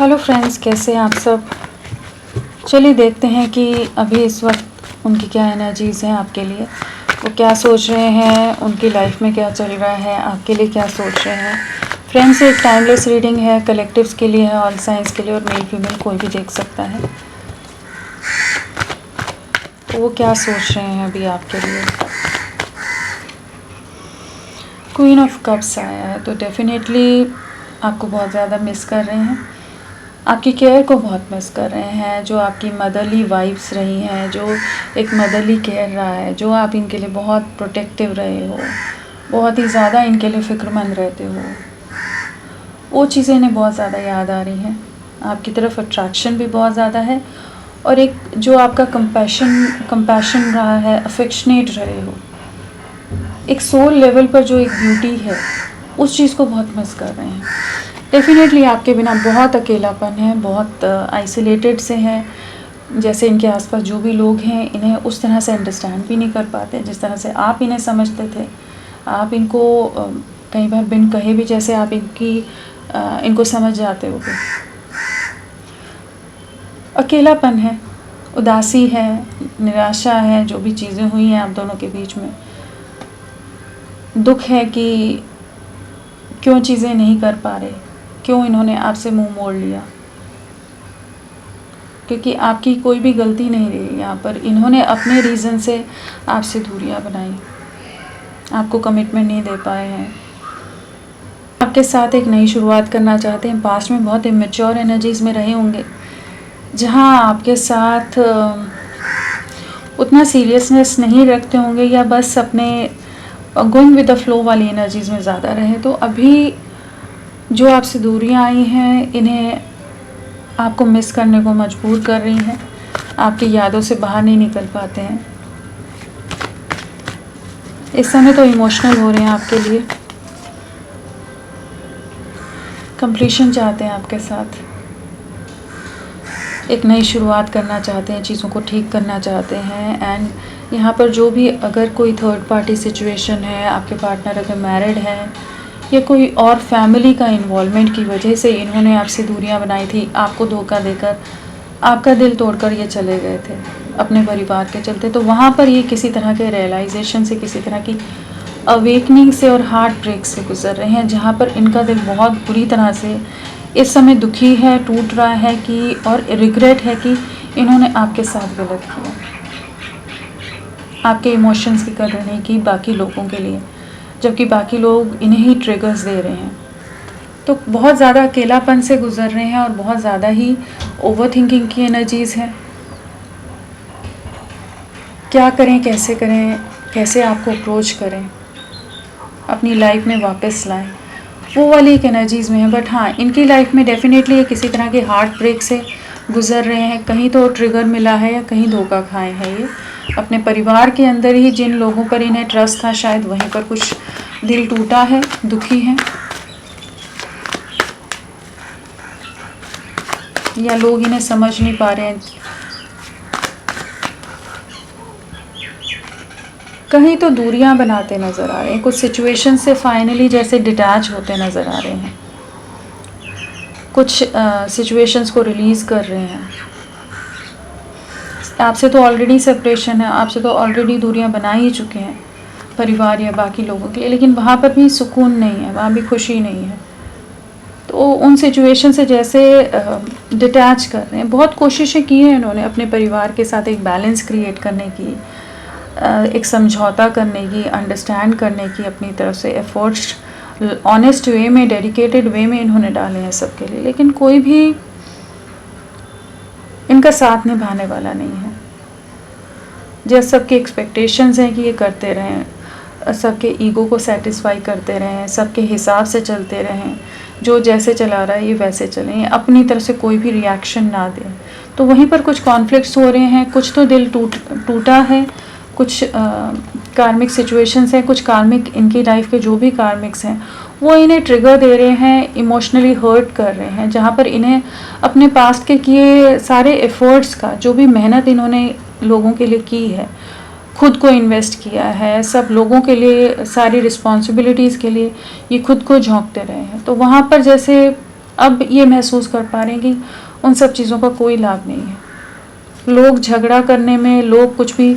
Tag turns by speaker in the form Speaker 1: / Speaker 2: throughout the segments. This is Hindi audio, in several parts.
Speaker 1: हेलो फ्रेंड्स, कैसे हैं आप सब। चलिए देखते हैं कि अभी इस वक्त उनकी क्या एनर्जीज़ हैं आपके लिए, वो क्या सोच रहे हैं, उनकी लाइफ में क्या चल रहा है, आपके लिए क्या सोच रहे हैं। फ्रेंड्स, एक टाइमलेस रीडिंग है, कलेक्टिव्स के लिए है, ऑल साइंस के लिए, और मेल फीमेल कोई भी देख सकता है। तो वो क्या सोच रहे हैं अभी आपके लिए। क्वीन ऑफ कप्स आया है, तो डेफिनेटली आपको बहुत ज़्यादा मिस कर रहे हैं, आपकी केयर को बहुत मिस कर रहे हैं। जो आपकी मदरली वाइब्स रही हैं, जो एक मदरली केयर रहा है, जो आप इनके लिए बहुत प्रोटेक्टिव रहे हो, बहुत ही ज़्यादा इनके लिए फ़िक्रमंद रहते हो, वो चीज़ें इन्हें बहुत ज़्यादा याद आ रही हैं। आपकी तरफ अट्रैक्शन भी बहुत ज़्यादा है, और एक जो आपका कंपैशन रहा है, अफेक्शनेट रहे हो, एक सोल लेवल पर जो एक ब्यूटी है, उस चीज़ को बहुत मिस कर रहे हैं। डेफिनेटली आपके बिना बहुत अकेलापन है, बहुत आइसोलेटेड से हैं। जैसे इनके आसपास जो भी लोग हैं, इन्हें उस तरह से अंडरस्टैंड भी नहीं कर पाते जिस तरह से आप इन्हें समझते थे। आप इनको कई बार बिन कहे भी जैसे आप इनको समझ जाते हो। अकेलापन है, उदासी है, निराशा है, जो भी चीज़ें हुई हैं आप दोनों के बीच में। दुख है कि क्यों चीज़ें नहीं कर पा रहे, क्यों इन्होंने आपसे मुंह मोड़ लिया, क्योंकि आपकी कोई भी गलती नहीं रही यहाँ पर। इन्होंने अपने रीज़न से आपसे दूरियां बनाई, आपको कमिटमेंट नहीं दे पाए हैं, आपके साथ एक नई शुरुआत करना चाहते हैं। पास्ट में बहुत इमेच्योर एनर्जीज़ में रहे होंगे, जहाँ आपके साथ उतना सीरियसनेस नहीं रखते होंगे, या बस अपने गोइंग विद द फ्लो वाली एनर्जीज़ में ज़्यादा रहे। तो अभी जो आपसे दूरियां आई हैं, इन्हें आपको मिस करने को मजबूर कर रही हैं, आपकी यादों से बाहर नहीं निकल पाते हैं। इस समय तो इमोशनल हो रहे हैं आपके लिए, कंप्लीशन चाहते हैं आपके साथ, एक नई शुरुआत करना चाहते हैं, चीज़ों को ठीक करना चाहते हैं। एंड यहाँ पर जो भी अगर कोई थर्ड पार्टी सिचुएशन है, आपके पार्टनर अगर मैरिड है, या कोई और फैमिली का इन्वॉल्वमेंट की वजह से इन्होंने आपसे दूरियां बनाई थी, आपको धोखा देकर, आपका दिल तोड़कर ये चले गए थे अपने परिवार के चलते, तो वहाँ पर ये किसी तरह के रियलाइजेशन से, किसी तरह की अवेकनिंग से और हार्ट ब्रेक से गुजर रहे हैं, जहाँ पर इनका दिल बहुत बुरी तरह से इस समय दुखी है, टूट रहा है कि, और रिग्रेट है कि इन्होंने आपके साथ गलत किया, आपके इमोशंस की कदर नहीं की बाकी लोगों के लिए, जबकि बाकी लोग इन्हें ही ट्रिगर्स दे रहे हैं। तो बहुत ज़्यादा अकेलापन से गुजर रहे हैं, और बहुत ज़्यादा ही ओवरथिंकिंग की एनर्जीज़ हैं। क्या करें, कैसे आपको अप्रोच करें, अपनी लाइफ में वापस लाएं, वो वाली एक एनर्जीज़ में है। बट हाँ, इनकी लाइफ में डेफिनेटली ये किसी तरह के हार्ट ब्रेक से गुजर रहे हैं। कहीं तो ट्रिगर मिला है, या कहीं धोखा खाए हैं ये अपने परिवार के अंदर ही। जिन लोगों पर इन्हें ट्रस्ट था, शायद वहीं पर कुछ दिल टूटा है, दुखी है, या लोग इन्हें समझ नहीं पा रहे हैं। कहीं तो दूरियां बनाते नज़र आ रहे हैं, कुछ सिचुएशन से फाइनली जैसे डिटैच होते नज़र आ रहे हैं, कुछ सिचुएशंस को रिलीज़ कर रहे हैं। आपसे तो ऑलरेडी सेपरेशन है, आपसे तो ऑलरेडी दूरियां बना ही चुके हैं परिवार या बाकी लोगों के लिए, लेकिन वहाँ पर भी सुकून नहीं है, वहाँ भी खुशी नहीं है। तो उन सिचुएशन से जैसे डिटैच कर रहे हैं। बहुत कोशिशें की हैं इन्होंने अपने परिवार के साथ एक बैलेंस क्रिएट करने की, एक समझौता करने की, अंडरस्टैंड करने की, अपनी तरफ से एफर्ट्स ऑनेस्ट वे में, डेडिकेटेड वे में इन्होंने डाले हैं सबके लिए, लेकिन कोई भी इनका साथ निभाने वाला नहीं है। जैसे सबके एक्सपेक्टेशंस हैं कि ये करते रहें, सबके ईगो को सेटिस्फाई करते रहें, सबके हिसाब से चलते रहें, जो जैसे चला रहा है ये वैसे चलें, अपनी तरफ से कोई भी रिएक्शन ना दें। तो वहीं पर कुछ कॉन्फ्लिक्ट्स हो रहे हैं, कुछ तो दिल टूटा है, कुछ कार्मिक सिचुएशंस हैं, कुछ कार्मिक इनकी लाइफ के जो भी कार्मिक्स हैं वो इन्हें ट्रिगर दे रहे हैं, इमोशनली हर्ट कर रहे हैं, जहाँ पर इन्हें अपने पास्ट के किए सारे एफर्ट्स का, जो भी मेहनत इन्होंने लोगों के लिए की है, खुद को इन्वेस्ट किया है, सब लोगों के लिए, सारी रिस्पॉन्सिबिलिटीज़ के लिए ये खुद को झोंकते रहे हैं। तो वहाँ पर जैसे अब ये महसूस कर पा रहे हैं कि उन सब चीज़ों का कोई लाभ नहीं है। लोग झगड़ा करने में, लोग कुछ भी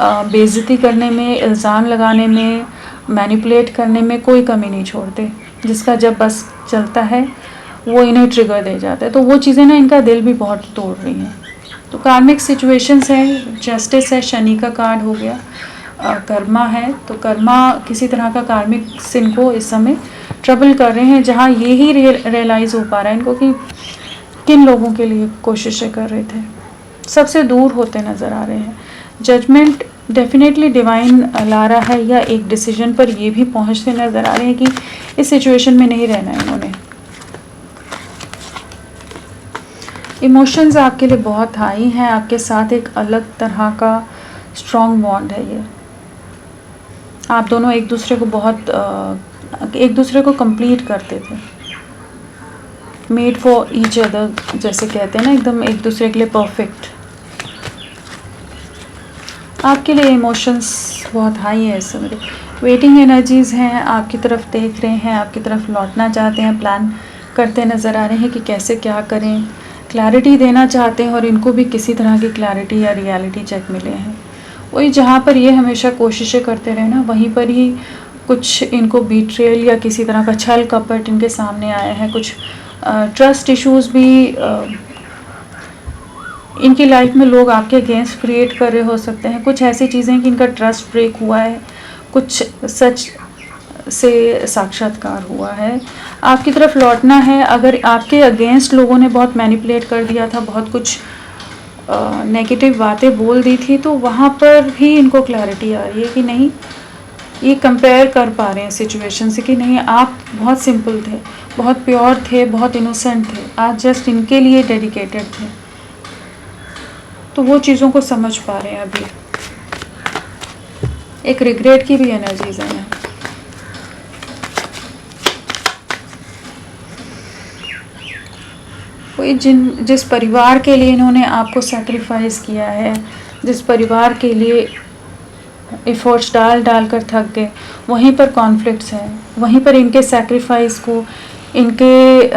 Speaker 1: बेइज्जती करने में, इल्ज़ाम लगाने में, मैनिपुलेट करने में कोई कमी नहीं छोड़ते। जिसका जब बस चलता है वो इन्हें ट्रिगर दे जाता है। तो वो चीज़ें ना इनका दिल भी बहुत तोड़ रही हैं। तो कार्मिक सिचुएशंस है, जस्टिस है, शनि का कार्ड हो गया, कर्मा है। तो कर्मा किसी तरह का कार्मिक सिन को इस समय ट्रबल कर रहे हैं, जहाँ ये ही रियलाइज़ हो पा रहा है इनको कि किन लोगों के लिए कोशिशें कर रहे थे। सबसे दूर होते नज़र आ रहे हैं। जजमेंट डेफिनेटली डिवाइन ला रहा है, या एक डिसीजन पर ये भी पहुंचते नज़र आ रहे हैं कि इस सिचुएशन में नहीं रहना है इन्होंने। इमोशंस आपके लिए बहुत हाई हैं, आपके साथ एक अलग तरह का स्ट्रॉन्ग बॉन्ड है ये। आप दोनों एक दूसरे को बहुत एक दूसरे को कंप्लीट करते थे, मेड फॉर ईच अदर जैसे कहते हैं ना, एकदम एक दूसरे के लिए परफेक्ट। आपके लिए इमोशंस बहुत हाई है इस समय। वेटिंग एनर्जीज़ हैं, आपकी तरफ देख रहे हैं, आपकी तरफ लौटना चाहते हैं, प्लान करते नज़र आ रहे हैं कि कैसे क्या करें, क्लैरिटी देना चाहते हैं, और इनको भी किसी तरह की क्लैरिटी या रियलिटी चेक मिले हैं। वही जहाँ पर ये हमेशा कोशिशें करते रहे ना, वहीं पर ही कुछ इनको बीट्रेयल या किसी तरह का छल कपट इनके सामने आया है। कुछ ट्रस्ट इश्यूज़ भी इनकी लाइफ में लोग आपके अगेंस्ट क्रिएट कर रहे हो सकते हैं। कुछ ऐसी चीज़ें कि इनका ट्रस्ट ब्रेक हुआ है, कुछ सच से साक्षात्कार हुआ है। आपकी तरफ लौटना है। अगर आपके अगेंस्ट लोगों ने बहुत मैनिपुलेट कर दिया था, बहुत कुछ नेगेटिव बातें बोल दी थी, तो वहाँ पर भी इनको क्लैरिटी आ रही है कि नहीं, ये कंपेयर कर पा रहे हैं सिचुएशन से कि नहीं, आप बहुत सिंपल थे, बहुत प्योर थे, बहुत इनोसेंट थे, आप जस्ट इनके लिए डेडिकेटेड थे। तो वो चीज़ों को समझ पा रहे हैं अभी। एक रिग्रेट की भी एनर्जीज है। कोई जिस परिवार के लिए इन्होंने आपको सैक्रिफाइस किया है, जिस परिवार के लिए एफर्ट्स डाल कर थक गए, वहीं पर कॉन्फ्लिक्ट्स हैं, वहीं पर इनके सैक्रिफाइस को, इनके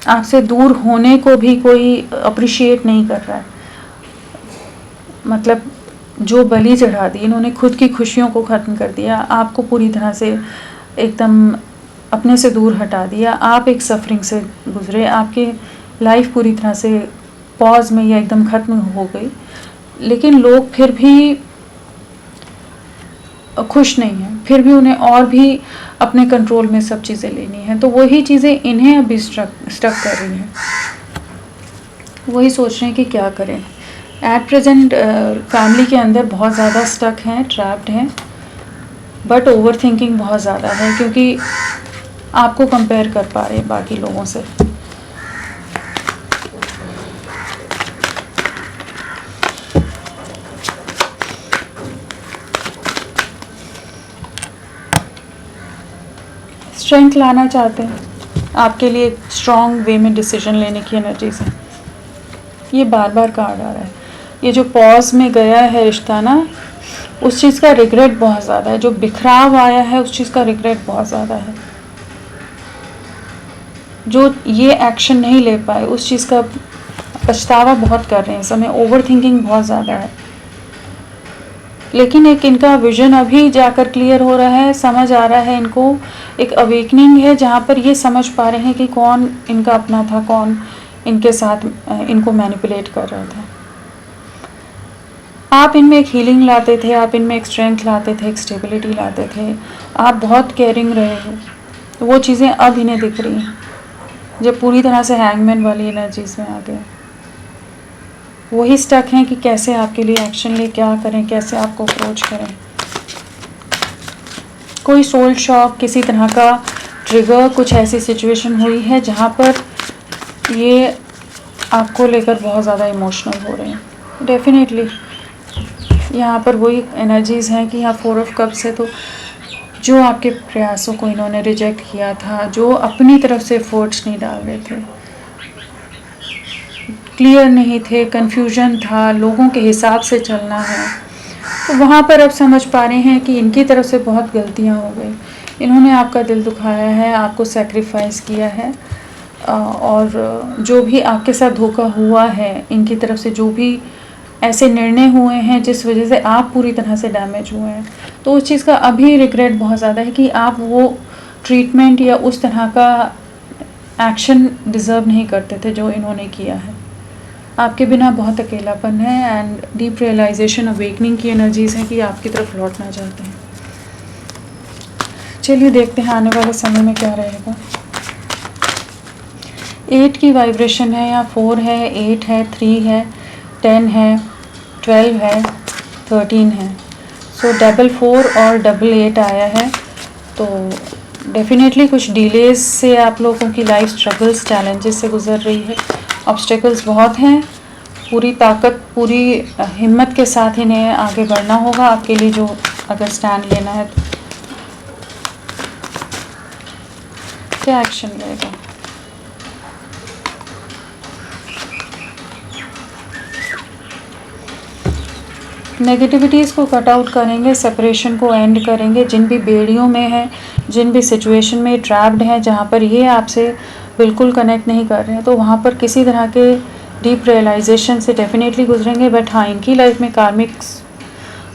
Speaker 1: आपसे दूर होने को भी कोई अप्रिशिएट नहीं कर रहा है। मतलब जो बलि चढ़ा दी इन्होंने, खुद की खुशियों को ख़त्म कर दिया, आपको पूरी तरह से एकदम अपने से दूर हटा दिया। आप एक सफरिंग से गुजरे, आपकी लाइफ पूरी तरह से पॉज में या एकदम ख़त्म हो गई, लेकिन लोग फिर भी खुश नहीं हैं, फिर भी उन्हें और भी अपने कंट्रोल में सब चीज़ें लेनी हैं। तो वही चीज़ें इन्हें अभी स्टक कर रही हैं। वही सोच रहे हैं कि क्या करें। एट प्रेजेंट फैमिली के अंदर बहुत ज़्यादा स्टक हैं, ट्रैप्ड हैं, बट ओवर थिंकिंग बहुत ज़्यादा है, क्योंकि आपको कंपेयर कर पा रहे हैं बाकी लोगों से। स्ट्रेंथ लाना चाहते हैं, आपके लिए स्ट्रॉन्ग वे में डिसीजन लेने की एनर्जीज है। ये बार बार कार्ड आ रहा है। ये जो पॉज में गया है रिश्ता ना, उस चीज़ का रिग्रेट बहुत ज़्यादा है। जो बिखराव आया है उस चीज़ का रिग्रेट बहुत ज़्यादा है। जो ये एक्शन नहीं ले पाए उस चीज़ का पछतावा बहुत कर रहे हैं इस समय। ओवर थिंकिंग बहुत ज़्यादा है, लेकिन एक इनका विजन अभी जाकर क्लियर हो रहा है, समझ आ रहा है इनको। एक अवेकनिंग है जहाँ पर ये समझ पा रहे हैं कि कौन इनका अपना था, कौन इनके साथ इनको मैनिपुलेट कर रहा था। आप इनमें एक हीलिंग लाते थे, आप इनमें एक स्ट्रेंथ लाते थे, एक स्टेबिलिटी लाते थे, आप बहुत केयरिंग रहे हो। तो वो चीज़ें अब इन्हें दिख रही हैं जब पूरी तरह से हैंगमैन वाली एनर्जीज में आ गए। वही स्टक हैं कि कैसे आपके लिए एक्शन ले, क्या करें, कैसे आपको अप्रोच करें। कोई सोल शॉक, किसी तरह का ट्रिगर, कुछ ऐसी सिचुएशन हुई है जहाँ पर ये आपको लेकर बहुत ज़्यादा इमोशनल हो रहे हैं। डेफिनेटली यहाँ पर वही एनर्जीज़ हैं कि यहाँ 4 ऑफ कप्स है। तो जो आपके प्रयासों को इन्होंने रिजेक्ट किया था, जो अपनी तरफ से एफर्ट्स नहीं डाल रहे थे, क्लियर नहीं थे, कन्फ्यूजन था, लोगों के हिसाब से चलना है, तो वहाँ पर अब समझ पा रहे हैं कि इनकी तरफ से बहुत गलतियाँ हो गई। इन्होंने आपका दिल दुखाया है, आपको सैक्रिफाइस किया है, और जो भी आपके साथ धोखा हुआ है, इनकी तरफ से जो भी ऐसे निर्णय हुए हैं जिस वजह से आप पूरी तरह से डैमेज हुए हैं, तो उस चीज़ का अभी रिग्रेट बहुत ज़्यादा है कि आप वो ट्रीटमेंट या उस तरह का एक्शन डिज़र्व नहीं करते थे जो इन्होंने किया है। आपके बिना बहुत अकेलापन है एंड डीप रियलाइजेशन, अवेकनिंग की एनर्जीज़ हैं कि आपकी तरफ लौटना चाहते हैं। चलिए देखते हैं आने वाले समय में क्या रहेगा। 8 की वाइब्रेशन है या 4 है, 8 है, 3 है, 10 है, 12 है, 13 है। सो 4 और 8 आया है, तो डेफिनेटली कुछ डिलेज से आप लोगों की लाइफ स्ट्रगल्स, चैलेंजेस से गुजर रही है। ऑब्स्टेकल्स बहुत हैं, पूरी ताकत, पूरी हिम्मत के साथ इन्हें आगे बढ़ना होगा आपके लिए, जो अगर स्टैंड लेना है तो। क्या एक्शन लेगा? नेगेटिविटीज़ को कट आउट करेंगे, सेपरेशन को एंड करेंगे। जिन भी बेड़ियों में है, जिन भी सिचुएशन में ट्रैप्ड हैं, जहाँ पर ये आपसे बिल्कुल कनेक्ट नहीं कर रहे हैं, तो वहाँ पर किसी तरह के डीप रियलाइजेशन से डेफिनेटली गुजरेंगे। बट हाँ, इनकी लाइफ में कार्मिक्स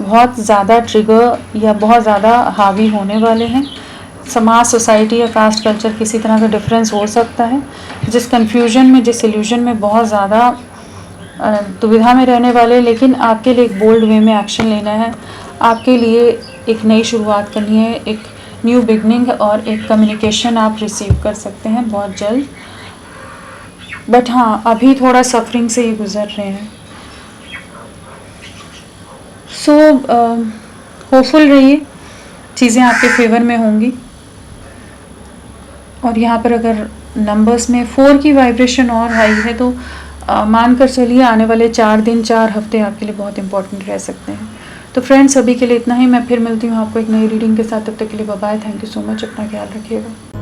Speaker 1: बहुत ज़्यादा ट्रिगर या बहुत ज़्यादा हावी होने वाले हैं। समाज, सोसाइटी या कास्ट कल्चर किसी तरह का डिफरेंस हो सकता है। जिस कन्फ्यूजन में, जिस इल्यूजन में बहुत ज़्यादा दुविधा में रहने वाले, लेकिन आपके लिए एक बोल्ड वे में एक्शन लेना है। आपके लिए एक नई शुरुआत करनी है, एक न्यू बिगनिंग और एक कम्युनिकेशन आप रिसीव कर सकते हैं बहुत जल्द। बट हाँ, अभी थोड़ा सफरिंग से ये गुजर रहे हैं। सो होपफुल रहिए, चीज़ें आपके फेवर में होंगी। और यहाँ पर अगर नंबर्स में 4 की वाइब्रेशन और हाई है, तो मानकर चलिए आने वाले 4 दिन, 4 हफ्ते आपके लिए बहुत इंपॉर्टेंट रह सकते हैं। तो फ्रेंड्स, अभी के लिए इतना ही। मैं फिर मिलती हूँ आपको एक नई रीडिंग के साथ। तब तक के लिए bye bye. Thank you so much. अपना ख्याल रखिएगा।